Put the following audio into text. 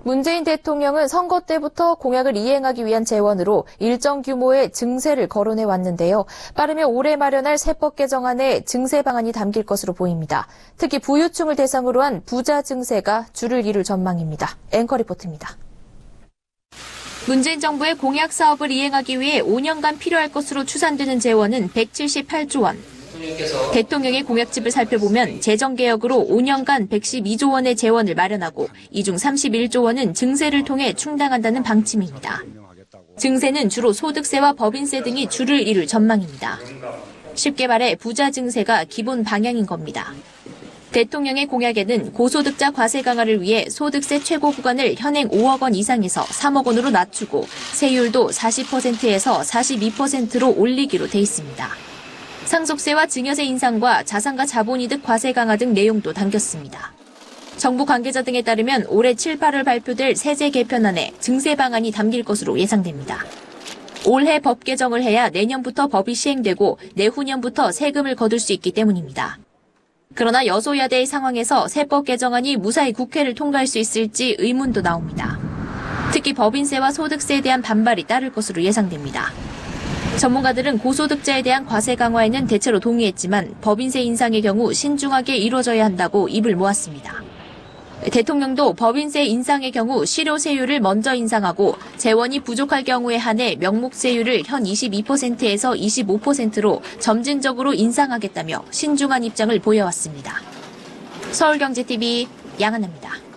문재인 대통령은 선거 때부터 공약을 이행하기 위한 재원으로 일정 규모의 증세를 거론해 왔는데요. 빠르면 올해 마련할 세법 개정안에 증세 방안이 담길 것으로 보입니다. 특히 부유층을 대상으로 한 부자 증세가 줄을 이룰 전망입니다. 앵커 리포트입니다. 문재인 정부의 공약 사업을 이행하기 위해 5년간 필요할 것으로 추산되는 재원은 178조 원. 대통령의 공약집을 살펴보면 재정개혁으로 5년간 112조 원의 재원을 마련하고 이 중 31조 원은 증세를 통해 충당한다는 방침입니다. 증세는 주로 소득세와 법인세 등이 줄을 이룰 전망입니다. 쉽게 말해 부자 증세가 기본 방향인 겁니다. 대통령의 공약에는 고소득자 과세 강화를 위해 소득세 최고 구간을 현행 5억 원 이상에서 3억 원으로 낮추고 세율도 40%에서 42%로 올리기로 돼 있습니다. 상속세와 증여세 인상과 자산가 자본이득 과세 강화 등 내용도 담겼습니다. 정부 관계자 등에 따르면 올해 7, 8월 발표될 세제 개편안에 증세 방안이 담길 것으로 예상됩니다. 올해 법 개정을 해야 내년부터 법이 시행되고 내후년부터 세금을 거둘 수 있기 때문입니다. 그러나 여소야대의 상황에서 세법 개정안이 무사히 국회를 통과할 수 있을지 의문도 나옵니다. 특히 법인세와 소득세에 대한 반발이 따를 것으로 예상됩니다. 전문가들은 고소득자에 대한 과세 강화에는 대체로 동의했지만 법인세 인상의 경우 신중하게 이루어져야 한다고 입을 모았습니다. 대통령도 법인세 인상의 경우 실효세율을 먼저 인상하고 재원이 부족할 경우에 한해 명목세율을 현 22%에서 25%로 점진적으로 인상하겠다며 신중한 입장을 보여왔습니다. 서울경제TV 양한나입니다.